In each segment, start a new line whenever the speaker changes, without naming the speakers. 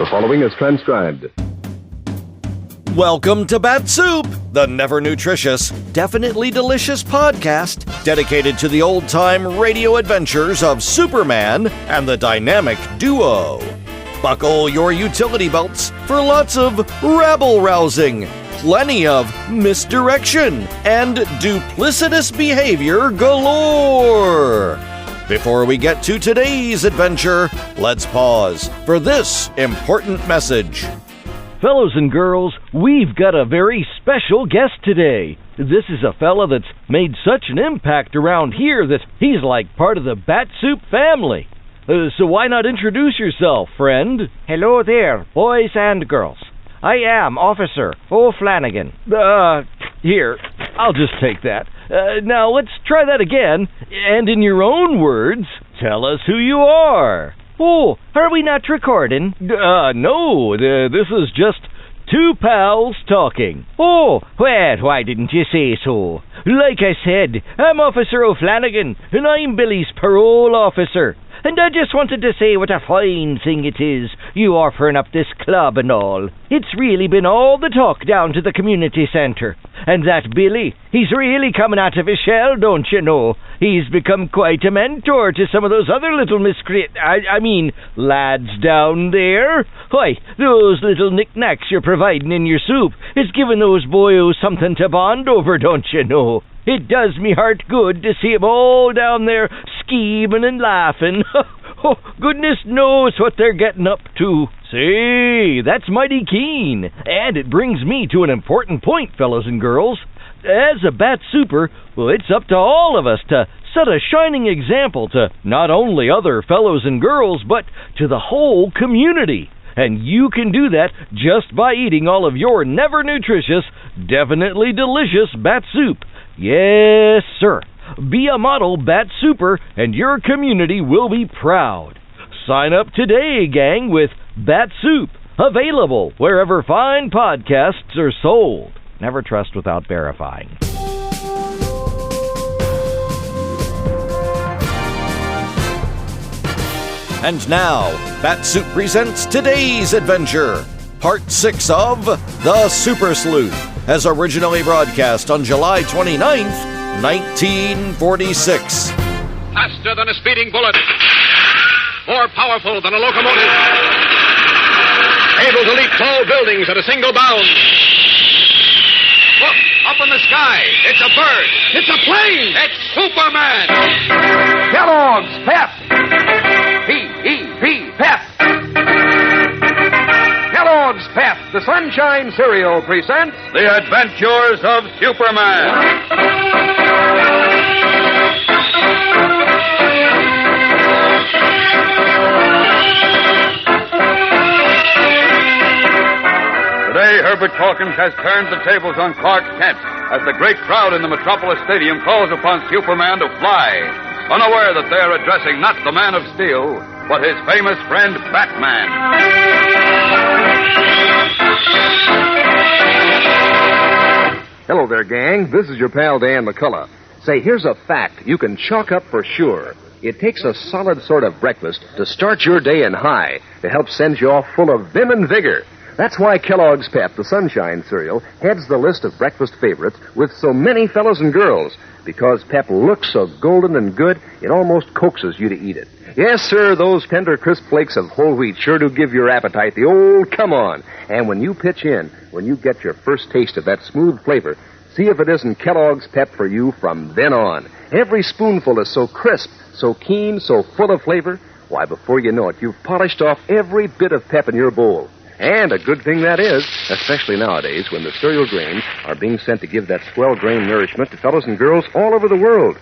The following is transcribed.
Welcome to Bat-Supe, the never nutritious, definitely delicious podcast dedicated to the old-time radio adventures of Superman and the dynamic duo. Buckle your utility belts for lots of rabble-rousing, plenty of misdirection, and duplicitous behavior galore. Before we get to today's adventure, let's pause for this important message.
Fellows and girls, we've got a very special guest today. This is a fella that's made such an impact around here that he's like part of the Bat-Supe family. So why not introduce yourself, friend?
Hello there, boys and girls. I am Officer O'Flanagan.
Here, I'll just take that. Now let's try that again, and in your own words, tell us who you are.
Oh, are we not recording?
No, this is just two pals talking.
Oh, well, why didn't you say so? Like I said, I'm Officer O'Flanagan, and I'm Billy's parole officer. And I just wanted to say what a fine thing it is, you offering up this club and all. It's really been all the talk down to the community centre. And that Billy, he's really coming out of his shell, don't you know? He's become quite a mentor to some of those other little lads down there. Why, those little knickknacks you're providing in your soup is giving those boyos something to bond over, don't you know? It does me heart good to see 'em all down there scheming and laughing. Oh, goodness knows what they're getting up to.
Say, that's mighty keen. And it brings me to an important point, fellows and girls. As a Bat-Super, well, it's up to all of us to set a shining example to not only other fellows and girls, but to the whole community. And you can do that just by eating all of your never nutritious, definitely delicious Bat-Supe. Yes, sir. Be a model Bat-Super, and your community will be proud. Sign up today, gang, with Bat-Supe. Available wherever fine podcasts are sold. Never trust without verifying.
And now, Bat-Supe presents today's adventure, Part 6 of The Super Sleuth, as originally broadcast on July 29th, 1946.
Faster than a speeding bullet, more powerful than a locomotive, able to leap tall buildings at a single bound. Look, up in the sky, it's a bird, it's a plane, it's Superman!
Kellogg's Pep! P-E-P, Pep! Kellogg's Pep, the Sunshine Cereal, presents
The Adventures of Superman! Today, Herbert Calkins has turned the tables on Clark Kent as the great crowd in the Metropolis Stadium calls upon Superman to fly, unaware that they are addressing not the Man of Steel, but his famous friend Batman.
Hello there, gang. This is your pal Dan McCullough. Say, here's a fact you can chalk up for sure. It takes a solid sort of breakfast to start your day in high, to help send you off full of vim and vigor. That's why Kellogg's Pep, the Sunshine Cereal, heads the list of breakfast favorites with so many fellows and girls. Because Pep looks so golden and good, it almost coaxes you to eat it. Yes, sir, those tender, crisp flakes of whole wheat sure do give your appetite the old come on. And when you pitch in, when you get your first taste of that smooth flavor, see if it isn't Kellogg's Pep for you from then on. Every spoonful is so crisp, so keen, so full of flavor. Why, before you know it, you've polished off every bit of pep in your bowl. And a good thing that is, especially nowadays when the cereal grains are being sent to give that swell grain nourishment to fellows and girls all over the world.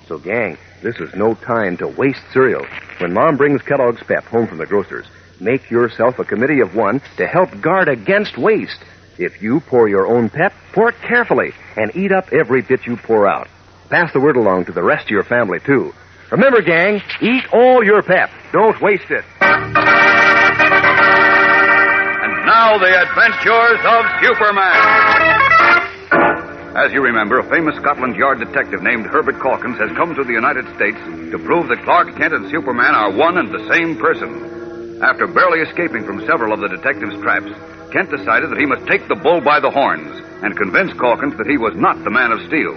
So, gang, this is no time to waste cereal. When Mom brings Kellogg's Pep home from the grocer's, make yourself a committee of one to help guard against waste. If you pour your own Pep, pour it carefully and eat up every bit you pour out. Pass the word along to the rest of your family, too. Remember, gang, eat all your Pep. Don't waste it.
Now, the adventures of Superman. As you remember, a famous Scotland Yard detective named Herbert Calkins has come to the United States to prove that Clark Kent and Superman are one and the same person. After barely escaping from several of the detective's traps, Kent decided that he must take the bull by the horns and convince Calkins that he was not the Man of Steel.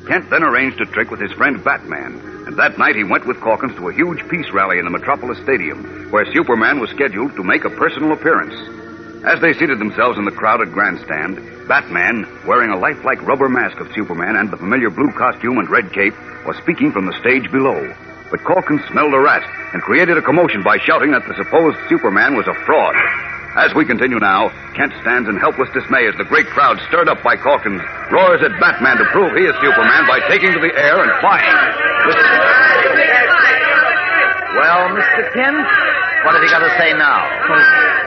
Kent then arranged a trick with his friend Batman, and that night he went with Calkins to a huge peace rally in the Metropolis Stadium, where Superman was scheduled to make a personal appearance. As they seated themselves in the crowded grandstand, Batman, wearing a lifelike rubber mask of Superman and the familiar blue costume and red cape, was speaking from the stage below. But Calkins smelled a rat and created a commotion by shouting that the supposed Superman was a fraud. As we continue now, Kent stands in helpless dismay as the great crowd, stirred up by Calkins, roars at Batman to prove he is Superman by taking to the air and flying.
Well, Mr. Kent, what have you got to say now?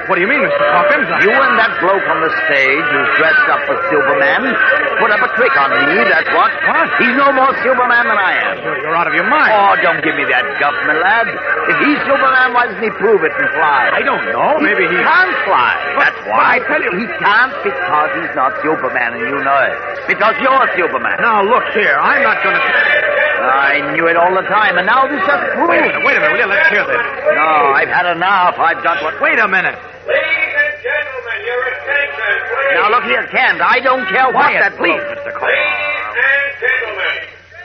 What do you mean, Mr. Calkins?
You and that bloke on the stage who's dressed up as Superman put up a trick on me, that's what.
What?
He's no more Superman than I am.
You're out of your mind.
Oh, don't give me that guff, my lad. If he's Superman, why doesn't he prove it and fly?
I don't know. Maybe he
can't fly. That's why.
I tell you,
he can't because he's not Superman, and you know it. Because you're Superman.
Now, look here. I'm not going to...
I knew it all the time, and now this just proves.
Wait a minute, will you? Let's hear this.
No, I've had enough. I've got what...
Wait a minute.
Ladies and gentlemen, your attention, please.
Now, look here, Kent. I don't care what that...
Please, Mr. Calkins.
Ladies and gentlemen,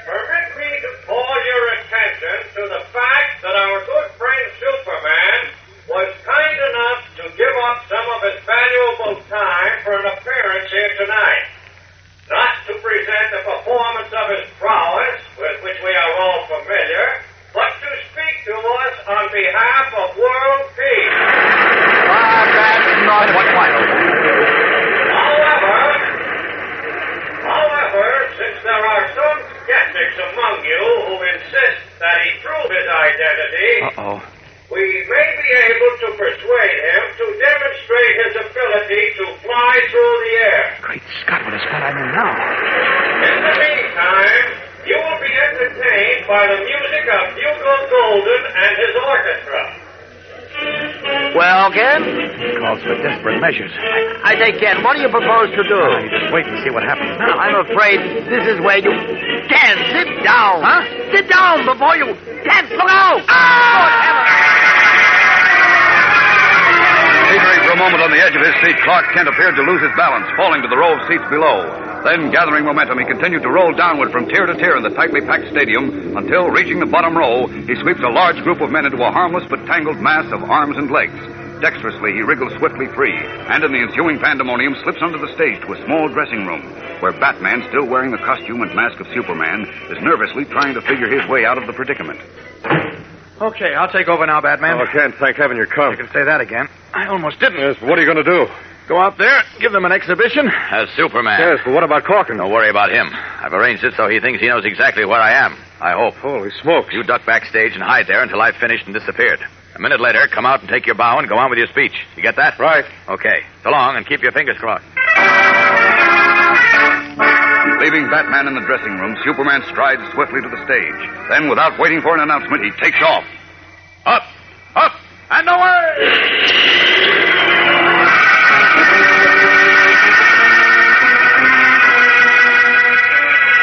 permit me to call your attention to the fact that our good friend Superman was kind enough to give up some of his valuable time for an appearance here tonight. Not to present a performance of his prowess, with which we are all familiar, but to speak to us on behalf of world peace.
That's not what...
However, since there are some skeptics among you who insist that he prove his identity, we may be able to persuade him to demonstrate his ability to fly through the air.
Great Scott, what a spot I'm in now.
In the meantime, you will be entertained by the music of Hugo Golden and his orchestra.
Well, Kent?
Calls for desperate measures.
I say, Kent, what do you propose to do?
You just wait and see what happens now.
I'm afraid this is where you... Kent, sit down.
Huh?
Sit down before you... Kent, look out!
Teetering for a moment on the edge of his seat, Clark Kent appeared to lose his balance, falling to the row of seats below. Then, gathering momentum, he continued to roll downward from tier to tier in the tightly packed stadium until, reaching the bottom row, he sweeps a large group of men into a harmless but tangled mass of arms and legs. Dexterously, he wriggles swiftly free, and in the ensuing pandemonium slips onto the stage to a small dressing room, where Batman, still wearing the costume and mask of Superman, is nervously trying to figure his way out of the predicament.
Okay, I'll take over now, Batman.
Oh, Kent, thank heaven you're come.
You can say that again. I almost didn't.
Yes, but what are you going to do?
Go out there, give them an exhibition.
As Superman.
Yes, but what about Calkins?
Don't worry about him. I've arranged it so he thinks he knows exactly where I am. I hope.
Holy smokes.
You duck backstage and hide there until I've finished and disappeared. A minute later, come out and take your bow and go on with your speech. You get that?
Right.
Okay. So long, and keep your fingers crossed.
Leaving Batman in the dressing room, Superman strides swiftly to the stage. Then, without waiting for an announcement, he takes off. Up, up, and away!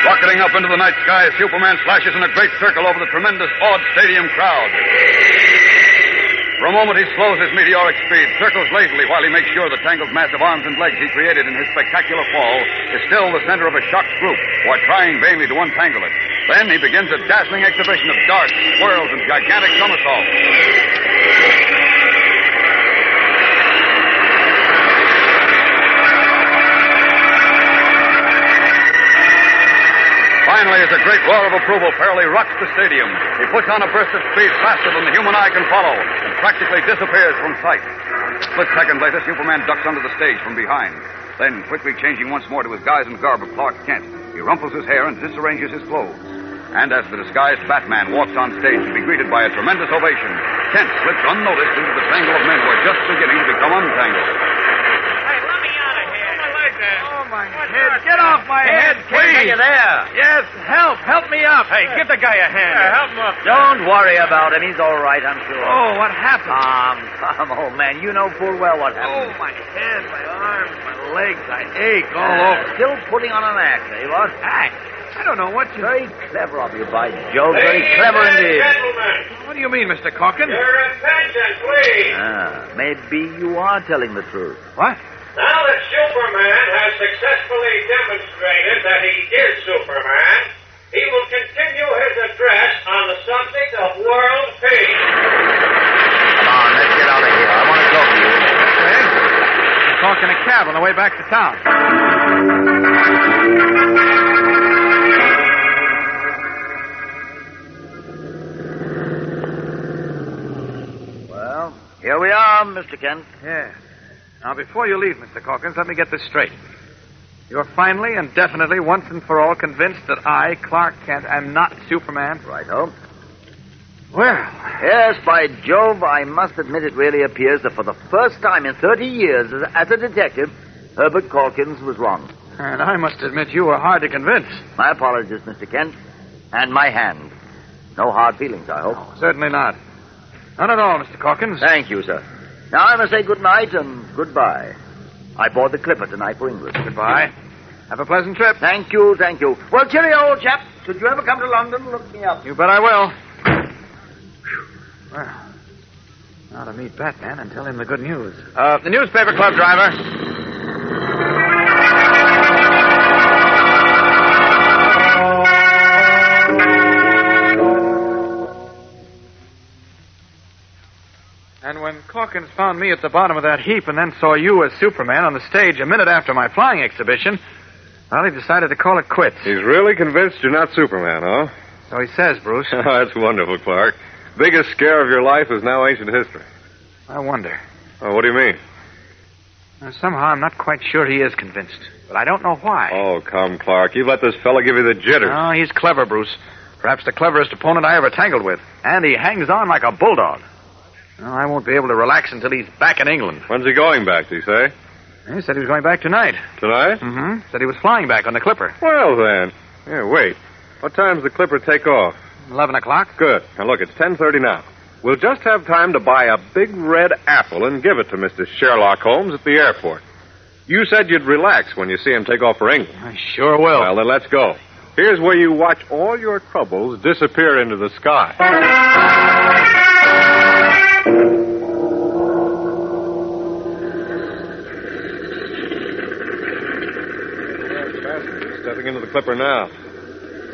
Rocketing up into the night sky, Superman flashes in a great circle over the tremendous, awed stadium crowd. For a moment, he slows his meteoric speed, circles lazily while he makes sure the tangled mass of arms and legs he created in his spectacular fall is still the center of a shocked group who are trying vainly to untangle it. Then he begins a dazzling exhibition of darts, swirls, and gigantic somersaults. Finally, as a great roar of approval fairly rocks the stadium, he puts on a burst of speed faster than the human eye can follow and practically disappears from sight. A split second later, Superman ducks under the stage from behind. Then, quickly changing once more to his guise and garb of Clark Kent, he rumples his hair and disarranges his clothes. And as the disguised Batman walks on stage to be greeted by a tremendous ovation, Kent slips unnoticed into the tangle of men who are just beginning to become untangled.
Hey, let me out of here. I like that.
Oh, my head. Get off my head,
Kent, are you there?
Yes, help me up.
Hey, give the guy a hand. Help him up.
Don't worry about him. He's all right, I'm sure.
Oh, what happened?
Come, old man. You know full well what happened.
Oh, my head, my arms, my legs. I ache all over.
Still putting on an act, eh, what?
Act?
I don't know what you...
Very clever of you, by Jove. Very clever indeed.
Gentlemen,
What do you mean, Mr. Calkins?
your attention, please.
Maybe you are telling the truth.
What?
Now that Superman has successfully demonstrated that he is Superman, he will continue his address on the subject of world peace.
Come on, let's get out of here. I want to talk to you.
Okay. We'll talk in a cab on the way back to town.
Well, here we are, Mr. Kent.
Yeah. Now, before you leave, Mr. Calkins, let me get this straight. You're finally and definitely, once and for all, convinced that I, Clark Kent, am not Superman?
Righto.
Well,
Yes, by Jove, I must admit it really appears that for the first time in 30 years as a detective, Herbert Calkins was wrong.
and I must admit you were hard to convince.
My apologies, Mr. Kent. And my hand. No hard feelings, I hope.
Certainly not. None at all, Mr. Calkins.
Thank you, sir. Now I must say good night and goodbye. I board the Clipper tonight for England.
Goodbye. Have a pleasant trip.
Thank you, thank you. Well, cheerio, old chap. Should you ever come to London, look me up.
You bet I will. Well, now to meet Batman and tell him the good news. The newspaper club driver. And when Calkins found me at the bottom of that heap and then saw you as Superman on the stage a minute after my flying exhibition, well, he decided to call it quits.
He's really convinced you're not Superman, huh?
So he says, Bruce.
Oh, that's wonderful, Clark. Biggest scare of your life is now ancient history.
I wonder.
Oh, what do you mean?
Somehow I'm not quite sure he is convinced, but I don't know why.
Oh, come, Clark. You let this fella give you the jitters.
Oh, he's clever, Bruce. Perhaps the cleverest opponent I ever tangled with. And he hangs on like a bulldog. Well, I won't be able to relax until he's back in England.
When's he going back, did he say?
He said he was going back tonight.
Tonight?
Mm-hmm. Said he was flying back on the Clipper.
Well, then. Yeah, wait. What time's the Clipper take off?
11 o'clock.
Good. Now, look, it's 10:30 now. We'll just have time to buy a big red apple and give it to Mr. Sherlock Holmes at the airport. You said you'd relax when you see him take off for England.
I sure will.
Well, then let's go. Here's where you watch all your troubles disappear into the sky. Stepping into the Clipper now.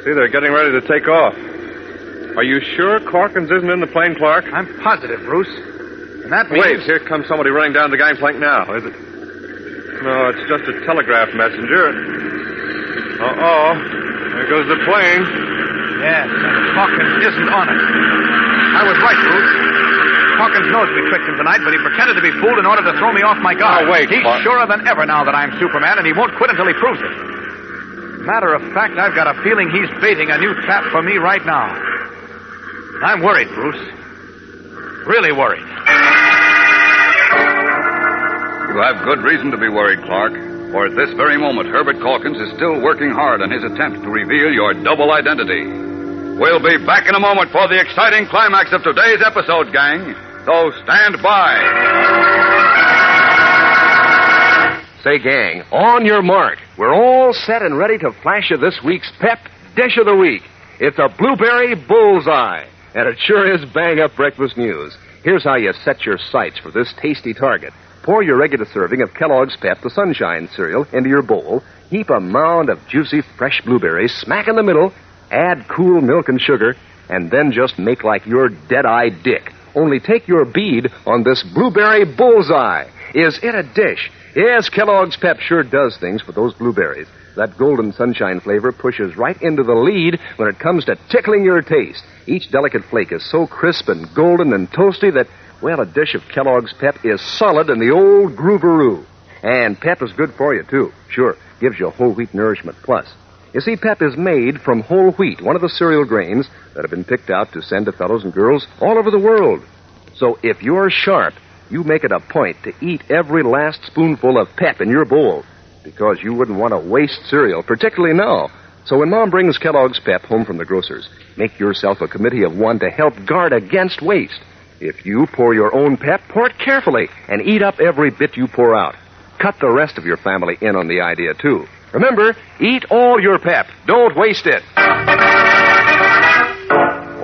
See, they're getting ready to take off. Are you sure Calkins isn't in the plane, Clark?
I'm positive, Bruce. And that means...
Wait, here comes somebody running down the gangplank now. Is it? No, it's just a telegraph messenger. Uh-oh. There goes the plane.
Yes, and Calkins isn't on it. I was right, Bruce. Calkins knows we tricked him tonight, but he pretended to be fooled in order to throw me off my guard.
Oh, wait,
He's
Clark.
surer than ever now that I'm Superman, and he won't quit until he proves it. Matter of fact, I've got a feeling he's baiting a new trap for me right now. I'm worried, Bruce. Really worried.
You have good reason to be worried, Clark. For at this very moment, Herbert Calkins is still working hard on his attempt to reveal your double identity. We'll be back in a moment for the exciting climax of today's episode, gang. So stand by.
Say, gang, on your mark. We're all set and ready to flash you this week's Pep Dish of the Week. It's a blueberry bullseye. And it sure is bang-up breakfast news. Here's how you set your sights for this tasty target. Pour your regular serving of Kellogg's Pep, the Sunshine cereal, into your bowl. Heap a mound of juicy, fresh blueberries smack in the middle. Add cool milk and sugar. And then just make like you're dead-eyed Dick. Only take your bead on this blueberry bullseye. Is it a dish? Yes, Kellogg's Pep sure does things for those blueberries. That golden sunshine flavor pushes right into the lead when it comes to tickling your taste. Each delicate flake is so crisp and golden and toasty that, well, a dish of Kellogg's Pep is solid in the old groovaroo. And Pep is good for you, too. Sure, gives you whole wheat nourishment plus. You see, Pep is made from whole wheat, one of the cereal grains that have been picked out to send to fellows and girls all over the world. So if you're sharp, you make it a point to eat every last spoonful of Pep in your bowl, because you wouldn't want to waste cereal, particularly now. So when Mom brings Kellogg's Pep home from the grocer's, make yourself a committee of one to help guard against waste. If you pour your own Pep, pour it carefully and eat up every bit you pour out. Cut the rest of your family in on the idea, too. Remember, eat all your pep. Don't waste it.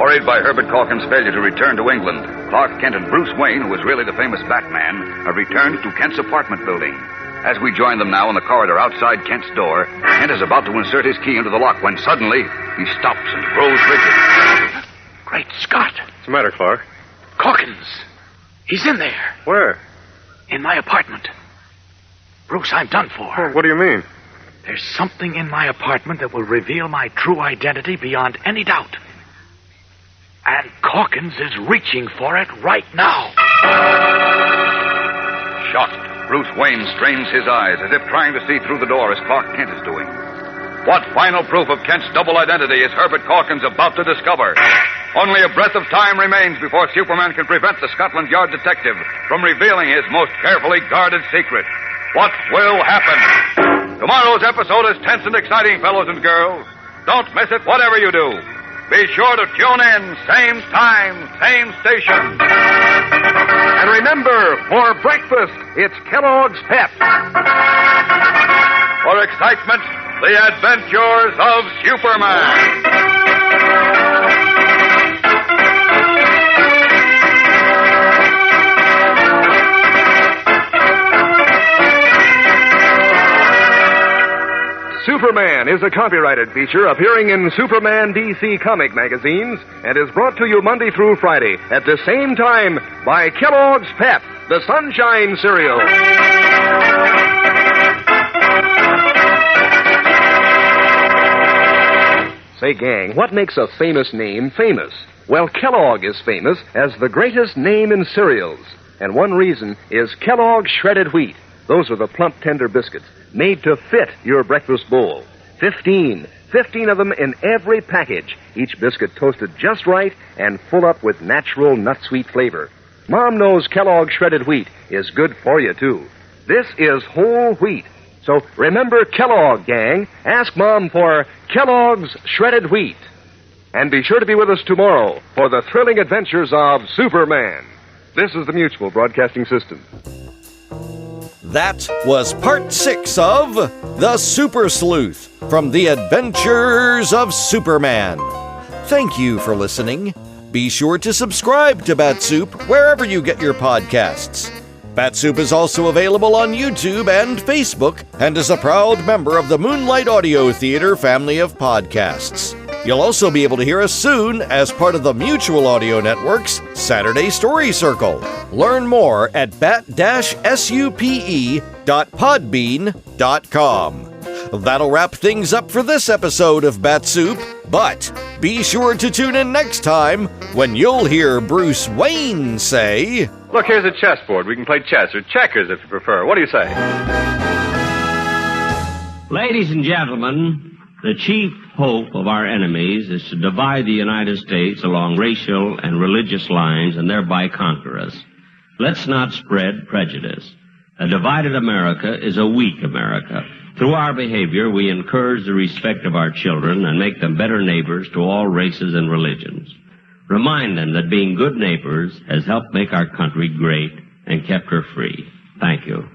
Worried by Herbert Calkins' failure to return to England, Clark Kent and Bruce Wayne, who was really the famous Batman, have returned to Kent's apartment building. As we join them now in the corridor outside Kent's door, Kent is about to insert his key into the lock when suddenly he stops and grows rigid.
Great Scott.
What's the matter, Clark?
Calkins. He's in there.
Where?
In my apartment. Bruce, I'm done for.
Oh, what do you mean?
There's something in my apartment that will reveal my true identity beyond any doubt. And Calkins is reaching for it right now.
Shocked, Bruce Wayne strains his eyes as if trying to see through the door as Clark Kent is doing. What final proof of Kent's double identity is Herbert Calkins about to discover? Only a breath of time remains before Superman can prevent the Scotland Yard detective from revealing his most carefully guarded secret. What will happen? Tomorrow's episode is tense and exciting, fellows and girls. Don't miss it, whatever you do. Be sure to tune in, same time, same station.
And remember, for breakfast, it's Kellogg's Pep.
For excitement, the adventures of Superman.
Superman is a copyrighted feature appearing in Superman DC comic magazines and is brought to you Monday through Friday at the same time by Kellogg's Pep, the Sunshine Cereal. Say, gang, what makes a famous name famous? Well, Kellogg is famous as the greatest name in cereals. And one reason is Kellogg's Shredded Wheat. Those are the plump, tender biscuits made to fit your breakfast bowl. 15 of them in every package. Each biscuit toasted just right and full up with natural nut-sweet flavor. Mom knows Kellogg's Shredded Wheat is good for you, too. This is whole wheat. So remember Kellogg, gang. Ask Mom for Kellogg's Shredded Wheat. And be sure to be with us tomorrow for the thrilling adventures of Superman. This is the Mutual Broadcasting System.
That was part 6 of The Super Sleuth from The Adventures of Superman. Thank you for listening. Be sure to subscribe to Bat-Supe wherever you get your podcasts. Bat-Supe is also available on YouTube and Facebook and is a proud member of the Moonlight Audio Theater family of podcasts. You'll also be able to hear us soon as part of the Mutual Audio Network's Saturday Story Circle. Learn more at bat-supe.podbean.com. That'll wrap things up for this episode of Bat-Supe, but be sure to tune in next time when you'll hear Bruce Wayne say...
Look, here's a chessboard. We can play chess or checkers if you prefer. What do you say?
Ladies and gentlemen, the chief hope of our enemies is to divide the United States along racial and religious lines and thereby conquer us. Let's not spread prejudice. A divided America is a weak America. Through our behavior, we encourage the respect of our children and make them better neighbors to all races and religions. Remind them that being good neighbors has helped make our country great and kept her free. Thank you.